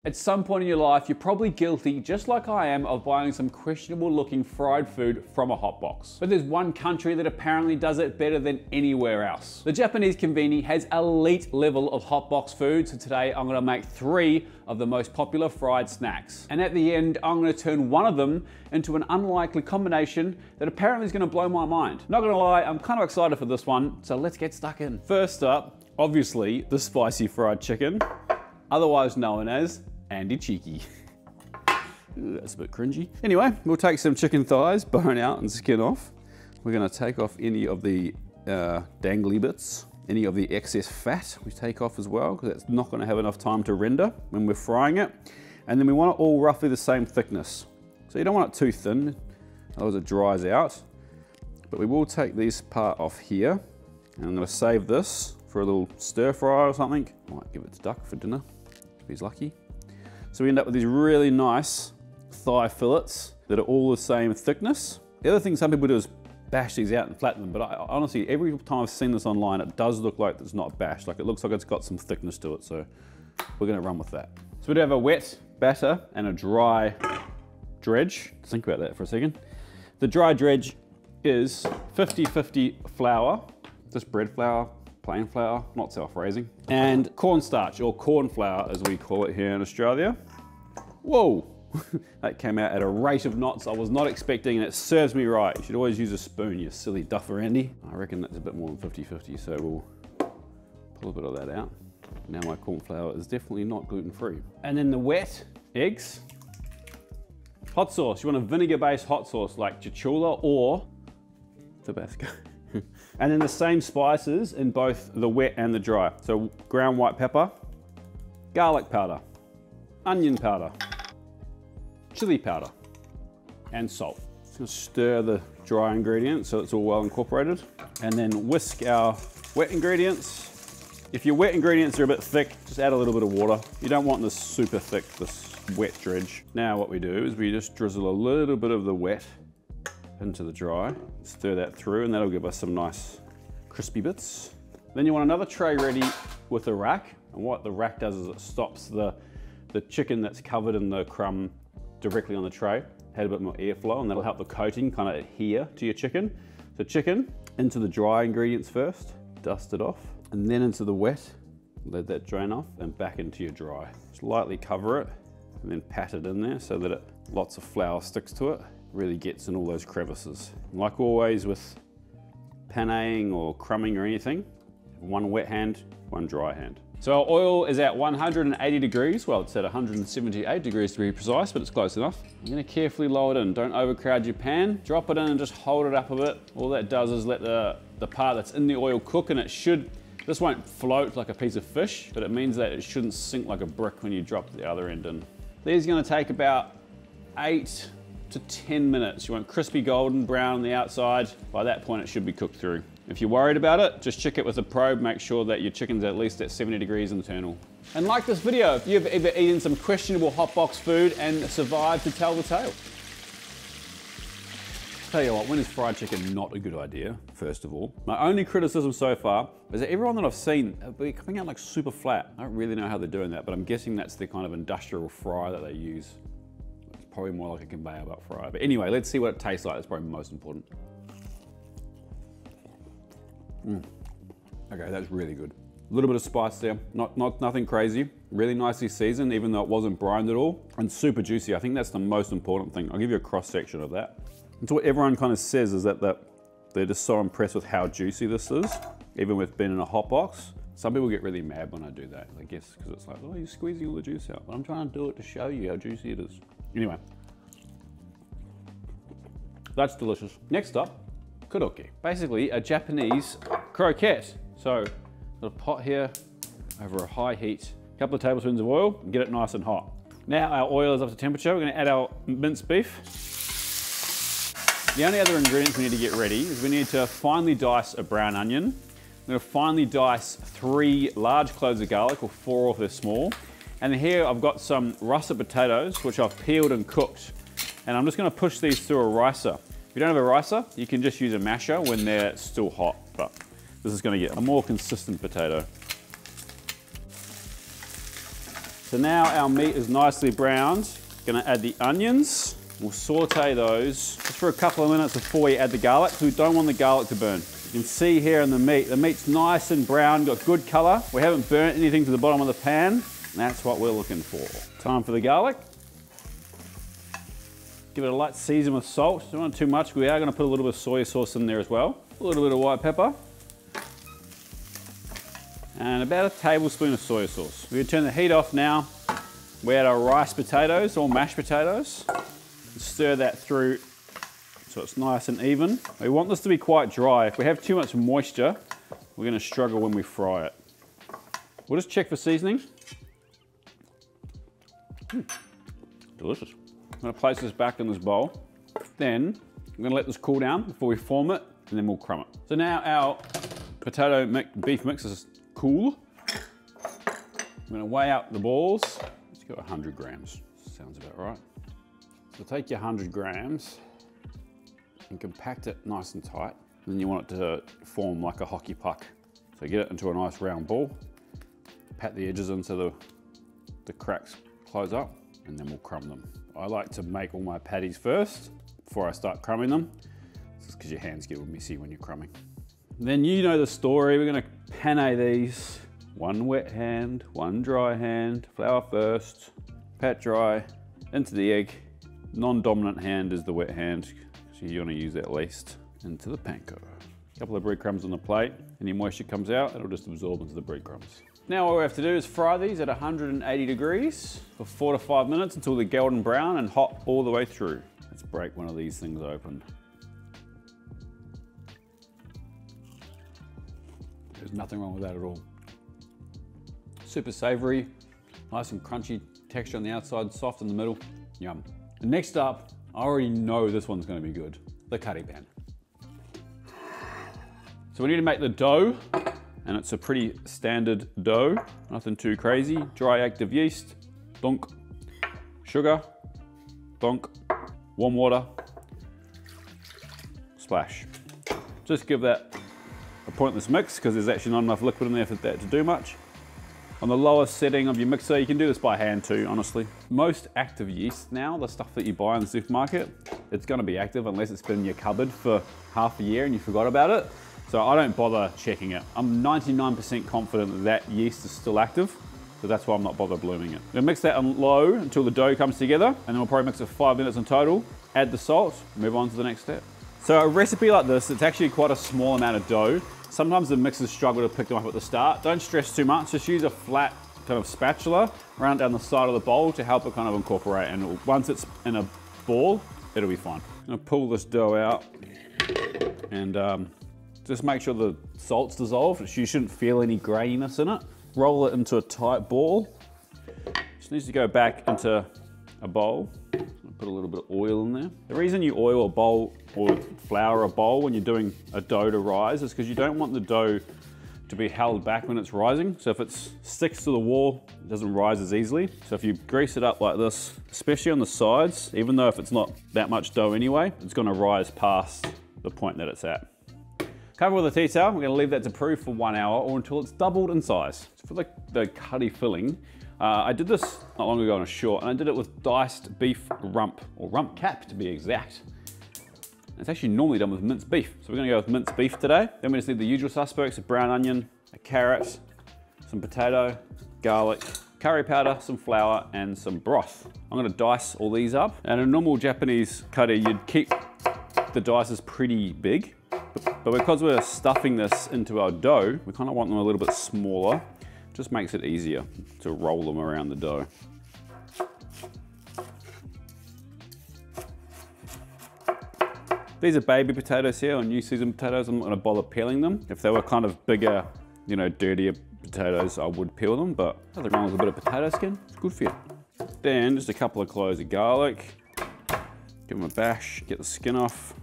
At some point in your life, you're probably guilty, just like I am, of buying some questionable looking fried food from a hot box. But there's one country that apparently does it better than anywhere else. The Japanese konbini has elite level of hot box food, so today I'm gonna make 3 of the most popular fried snacks. And at the end, I'm gonna turn one of them into an unlikely combination that apparently is gonna blow my mind. Not gonna lie, I'm kind of excited for this one, so let's get stuck in. First up, obviously, the spicy fried chicken, otherwise known as Andy-chiki. That's a bit cringy. Anyway, we'll take some chicken thighs, bone out and skin off. We're gonna take off any of the dangly bits, any of the excess fat we take off as well, because it's not gonna have enough time to render when we're frying it. And then we want it all roughly the same thickness. So you don't want it too thin, otherwise it dries out. But we will take this part off here, and I'm gonna save this for a little stir fry or something. Might give it to Duck for dinner, if he's lucky. So we end up with these really nice thigh fillets that are all the same thickness. The other thing some people do is bash these out and flatten them, but honestly, every time I've seen this online, it does look like it's not bashed. Like it looks like it's got some thickness to it, so we're gonna run with that. So we do have a wet batter and a dry dredge. Think about that for a second. The dry dredge is 50-50 flour, just bread flour, plain flour, not self-raising, and cornstarch, or corn flour as we call it here in Australia. Whoa, that came out at a rate of knots I was not expecting, and it serves me right. You should always use a spoon, you silly duffer, Andy. I reckon that's a bit more than 50-50, so we'll pull a bit of that out. Now my corn flour is definitely not gluten-free. And then the wet eggs. Hot sauce, you want a vinegar-based hot sauce like Chichula or Tabasco. And then the same spices in both the wet and the dry. So ground white pepper, garlic powder, onion powder, chili powder, and salt. Just gonna stir the dry ingredients so it's all well incorporated. And then whisk our wet ingredients. If your wet ingredients are a bit thick, just add a little bit of water. You don't want this super thick, this wet dredge. Now what we do is we just drizzle a little bit of the wet into the dry, stir that through, and that'll give us some nice crispy bits. Then you want another tray ready with a rack, and what the rack does is it stops the chicken that's covered in the crumb directly on the tray, had a bit more airflow, and that'll help the coating kind of adhere to your chicken. So chicken into the dry ingredients first, dust it off, and then into the wet, let that drain off, and back into your dry. Just lightly cover it, and then pat it in there so that lots of flour sticks to it. Really gets in all those crevices. Like always with paneing or crumbing or anything, one wet hand, one dry hand. So our oil is at 180 degrees. Well, it's at 178 degrees to be precise, but it's close enough. I'm gonna carefully lower it in. Don't overcrowd your pan. Drop it in and just hold it up a bit. All that does is let the part that's in the oil cook, and this won't float like a piece of fish, but it means that it shouldn't sink like a brick when you drop the other end in. These are gonna take about 8 to 10 minutes. You want crispy golden brown on the outside. By that point, it should be cooked through. If you're worried about it, just check it with a probe. Make sure that your chicken's at least at 70 degrees internal. And like this video if you've ever eaten some questionable hotbox food and survived to tell the tale. Tell you what, when is fried chicken not a good idea, first of all? My only criticism so far is that everyone that I've seen are coming out like super flat. I don't really know how they're doing that, but I'm guessing that's the kind of industrial fryer that they use. Probably more like a conveyor belt fryer. But anyway, let's see what it tastes like. That's probably most important. Okay, that's really good. A little bit of spice there, nothing crazy. Really nicely seasoned, even though it wasn't brined at all. And super juicy. I think that's the most important thing. I'll give you a cross section of that. That's what everyone kind of says, is that they're just so impressed with how juicy this is, even with being in a hot box. Some people get really mad when I do that, I guess, because it's like, oh, you're squeezing all the juice out. But I'm trying to do it to show you how juicy it is. Anyway, that's delicious. Next up, korokke. Basically a Japanese croquette. So, got a pot here over a high heat, a couple of tablespoons of oil, and get it nice and hot. Now our oil is up to temperature. We're gonna add our minced beef. The only other ingredients we need to get ready is we need to finely dice a brown onion. I'm gonna finely dice 3 large cloves of garlic, or 4 if they're small. And here I've got some russet potatoes, which I've peeled and cooked. And I'm just gonna push these through a ricer. If you don't have a ricer, you can just use a masher when they're still hot, but this is gonna get a more consistent potato. So now our meat is nicely browned. Gonna add the onions. We'll saute those just for a couple of minutes before we add the garlic, because we don't want the garlic to burn. You can see here in the meat's nice and brown, got good color. We haven't burnt anything to the bottom of the pan, and that's what we're looking for. Time for the garlic. Give it a light season with salt. Don't want too much. We are gonna put a little bit of soy sauce in there as well. A little bit of white pepper. And about a tablespoon of soy sauce. We're gonna turn the heat off now. We add our rice potatoes or mashed potatoes. Stir that through so it's nice and even. We want this to be quite dry. If we have too much moisture, we're gonna struggle when we fry it. We'll just check for seasoning. Delicious. I'm gonna place this back in this bowl. Then I'm gonna let this cool down before we form it, and then we'll crumb it. So now our beef mix is cool. I'm gonna weigh out the balls. Let's go 100 grams. Sounds about right. So take your 100 grams and compact it nice and tight. And then you want it to form like a hockey puck. So get it into a nice round ball, pat the edges in so the cracks close up, and then we'll crumb them. I like to make all my patties first before I start crumbing them. This is because your hands get messy when you're crumbing. Then you know the story. We're gonna penne these. One wet hand, one dry hand, flour first, pat dry, into the egg. Non-dominant hand is the wet hand, so you want to use that least. Into the panko. A couple of breadcrumbs on the plate. Any moisture comes out, it'll just absorb into the breadcrumbs. Now what we have to do is fry these at 180 degrees for 4 to 5 minutes until they're golden brown and hot all the way through. Let's break one of these things open. There's nothing wrong with that at all. Super savory, nice and crunchy texture on the outside, soft in the middle. Yum. And next up, I already know this one's gonna be good, the Kare Pan. So we need to make the dough, and it's a pretty standard dough, nothing too crazy. Dry active yeast, donk, sugar, donk, warm water, splash. Just give that a pointless mix because there's actually not enough liquid in there for that to do much. On the lowest setting of your mixer, you can do this by hand too, honestly. Most active yeast now, the stuff that you buy in the supermarket, it's gonna be active unless it's been in your cupboard for half a year and you forgot about it. So I don't bother checking it. I'm 99% confident that yeast is still active, so that's why I'm not bothered blooming it. We'll mix that on low until the dough comes together, and then we'll probably mix it for 5 minutes in total, add the salt, move on to the next step. So a recipe like this, it's actually quite a small amount of dough. Sometimes the mixers struggle to pick them up at the start. Don't stress too much, just use a flat kind of spatula around down the side of the bowl to help it kind of incorporate, and once it's in a ball, it'll be fine. I'm gonna pull this dough out and just make sure the salt's dissolved. You shouldn't feel any graininess in it. Roll it into a tight ball. Just needs to go back into a bowl. Put a little bit of oil in there. The reason you oil a bowl or flour a bowl when you're doing a dough to rise is because you don't want the dough to be held back when it's rising. So if it sticks to the wall, it doesn't rise as easily. So if you grease it up like this, especially on the sides, even though if it's not that much dough anyway, it's gonna rise past the point that it's at. Cover with a tea towel. We're gonna leave that to proof for 1 hour or until it's doubled in size. For the curry filling, I did this not long ago on a short, and I did it with diced beef rump, or rump cap to be exact. It's actually normally done with minced beef. So we're gonna go with minced beef today. Then we just need the usual suspects, a brown onion, a carrot, some potato, garlic, curry powder, some flour, and some broth. I'm gonna dice all these up. And a normal Japanese curry, you'd keep the dices pretty big, but because we're stuffing this into our dough, we kind of want them a little bit smaller. Just makes it easier to roll them around the dough. These are baby potatoes here, or new season potatoes. I'm not gonna bother peeling them. If they were kind of bigger, you know, dirtier potatoes, I would peel them, but nothing wrong with a bit of potato skin. It's good for you. Then just a couple of cloves of garlic. Give them a bash, get the skin off.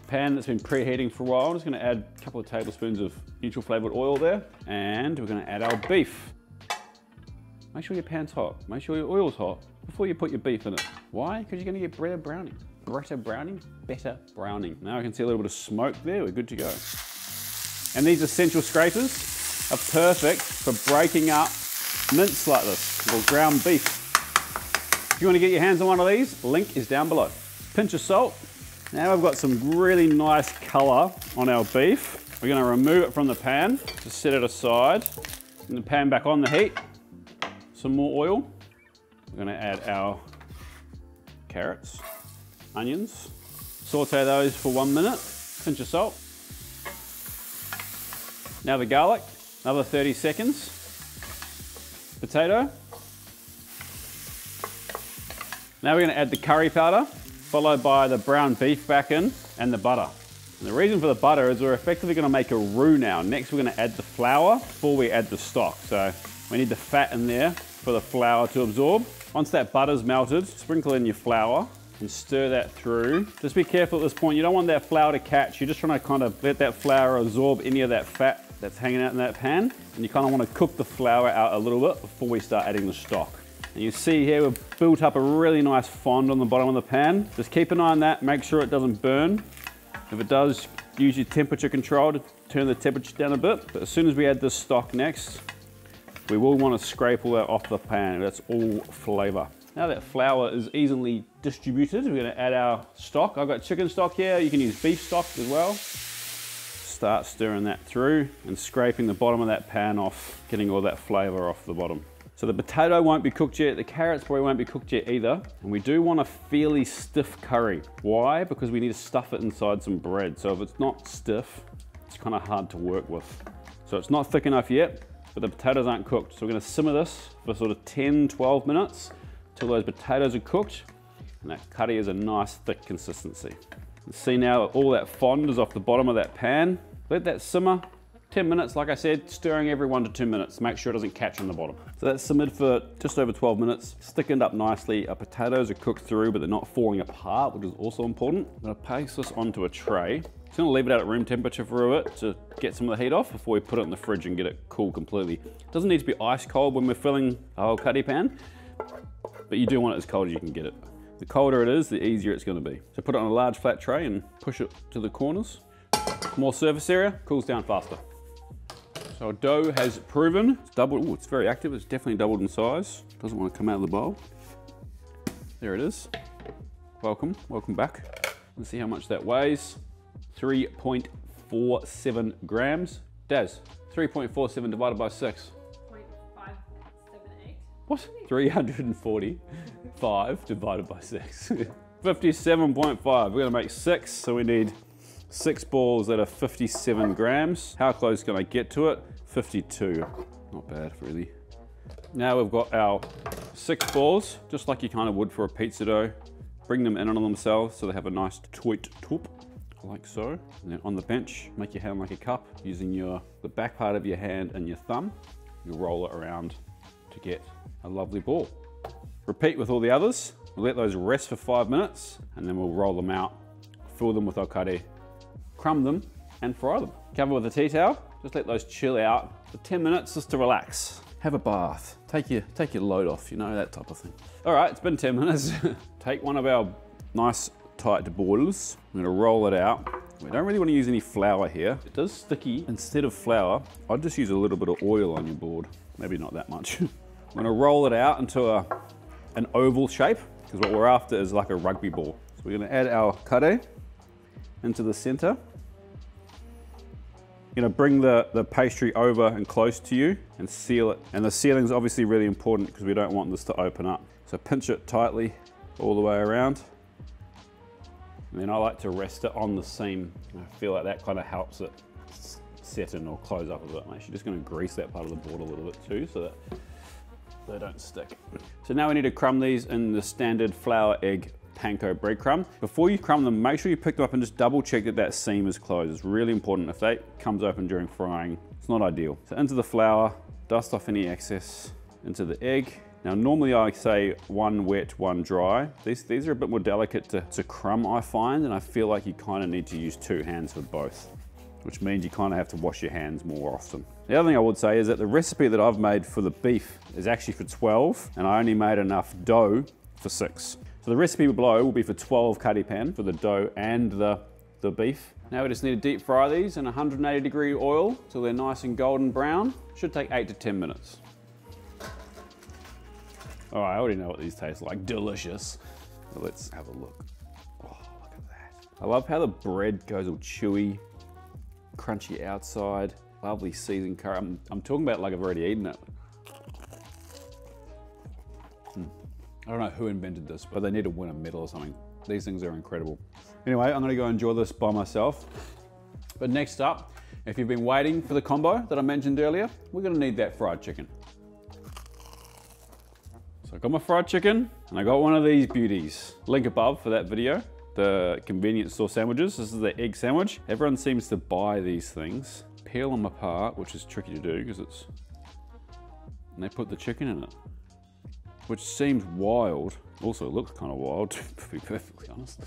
Pan that's been preheating for a while. I'm just gonna add a couple of tablespoons of neutral flavored oil there, and we're gonna add our beef. Make sure your pan's hot. Make sure your oil's hot before you put your beef in it. Why? Because you're gonna get better browning. Better browning. Now I can see a little bit of smoke there. We're good to go. And these essential scrapers are perfect for breaking up mince like this. or ground beef. If you want to get your hands on one of these, link is down below. Pinch of salt. Now we've got some really nice color on our beef. We're going to remove it from the pan, just set it aside. And the pan back on the heat. Some more oil. We're going to add our carrots, onions. Saute those for 1 minute. Pinch of salt. Now the garlic, another 30 seconds. Potato. Now we're going to add the curry powder, followed by the brown beef back in and the butter. And the reason for the butter is we're effectively going to make a roux now. Next we're going to add the flour before we add the stock. So we need the fat in there for the flour to absorb. Once that butter's melted, sprinkle in your flour and stir that through. Just be careful at this point. You don't want that flour to catch. You're just trying to kind of let that flour absorb any of that fat that's hanging out in that pan. And you kind of want to cook the flour out a little bit before we start adding the stock. And you see here we've built up a really nice fond on the bottom of the pan. Just keep an eye on that, make sure it doesn't burn. If it does, use your temperature control to turn the temperature down a bit. But as soon as we add this stock next, we will want to scrape all that off the pan. That's all flavor. Now that flour is evenly distributed, we're going to add our stock. I've got chicken stock here. You can use beef stock as well. Start stirring that through and scraping the bottom of that pan off, getting all that flavor off the bottom. So the potato won't be cooked yet, the carrots probably won't be cooked yet either. And we do want a fairly stiff curry. Why? Because we need to stuff it inside some bread. So if it's not stiff, it's kind of hard to work with. So it's not thick enough yet, but the potatoes aren't cooked. So we're gonna simmer this for sort of 10, 12 minutes till those potatoes are cooked. And that curry is a nice thick consistency. You see now all that fond is off the bottom of that pan. Let that simmer, 10 minutes, like I said, stirring every 1 to 2 minutes. Make sure it doesn't catch on the bottom. So that's simmered for just over 12 minutes. It's thickened up nicely. Our potatoes are cooked through, but they're not falling apart, which is also important. I'm gonna place this onto a tray. Just gonna leave it out at room temperature for a bit to get some of the heat off before we put it in the fridge and get it cool completely. It doesn't need to be ice cold when we're filling a whole Kare Pan, but you do want it as cold as you can get it. The colder it is, the easier it's gonna be. So put it on a large flat tray and push it to the corners. More surface area, cools down faster. So our dough has proven, it's doubled, ooh, it's very active, it's definitely doubled in size. Doesn't want to come out of the bowl. There it is. Welcome back. Let's see how much that weighs. 3.47 grams. Dazz, 3.47 divided by 6. 0.578. What? 345 divided by 6. 57.5, we're gonna make 6, so we need 6 balls that are 57 grams. How close can I get to it? 52. Not bad, really. Now we've got our 6 balls, just like you kind of would for a pizza dough. Bring them in on themselves so they have a nice tight top, like so. And then on the bench, make your hand like a cup using the back part of your hand and your thumb. You roll it around to get a lovely ball. Repeat with all the others. We'll let those rest for 5 minutes and then we'll roll them out, fill them with our kare, crumb them and fry them. Cover with a tea towel, just let those chill out for 10 minutes just to relax. Have a bath, take your load off, you know, that type of thing. All right, it's been 10 minutes. Take one of our nice tight balls. I'm gonna roll it out. We don't really want to use any flour here. It does sticky. Instead of flour, I'd just use a little bit of oil on your board. Maybe not that much. I'm gonna roll it out into an oval shape, because what we're after is like a rugby ball. So we're gonna add our kare into the center. You're gonna bring the pastry over and close to you and seal it. And the sealing is obviously really important because we don't want this to open up. So pinch it tightly all the way around. And then I like to rest it on the seam. I feel like that kind of helps it set in or close up a bit. I'm actually just gonna grease that part of the board a little bit too so that they don't stick. So now we need to crumb these in the standard flour, egg, panko breadcrumb. Before you crumb them, make sure you pick them up and just double check that that seam is closed. It's really important. If that comes open during frying, it's not ideal. So into the flour, dust off any excess, into the egg. Now normally I say one wet, one dry. These are a bit more delicate to crumb, I find, and I feel like you kind of need to use 2 hands for both, which means you kind of have to wash your hands more often. The other thing I would say is that the recipe that I've made for the beef is actually for 12, and I only made enough dough for 6. So the recipe below will be for 12 Kare Pan for the dough and the beef. Now we just need to deep fry these in 180-degree oil till they're nice and golden brown. Should take 8 to 10 minutes. All right, I already know what these taste like. Delicious. But let's have a look. Oh, look at that. I love how the bread goes all chewy, crunchy outside. Lovely seasoned curry. I'm talking about like I've already eaten it. I don't know who invented this, but they need to win a medal or something. These things are incredible. Anyway, I'm gonna go enjoy this by myself. But next up, if you've been waiting for the combo that I mentioned earlier, we're gonna need that fried chicken. So I got my fried chicken, and I got one of these beauties. Link above for that video, the convenience store sandwiches. This is the egg sandwich. Everyone seems to buy these things, peel them apart, which is tricky to do because it's, and they put the chicken in it, which seems wild. Also looks kind of wild, to be perfectly honest.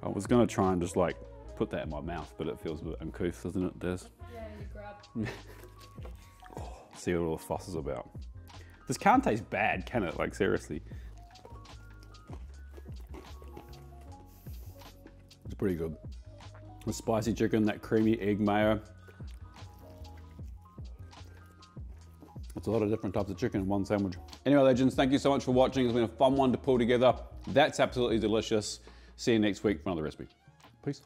I was gonna try and just like put that in my mouth, but it feels a bit uncouth, doesn't it, Dazz? Yeah, you grab. See what all the fuss is about. This can't taste bad, can it? Like, seriously. It's pretty good. The spicy chicken, that creamy egg mayo. It's a lot of different types of chicken in one sandwich. Anyway, legends, thank you so much for watching. It's been a fun one to pull together. That's absolutely delicious. See you next week for another recipe. Peace.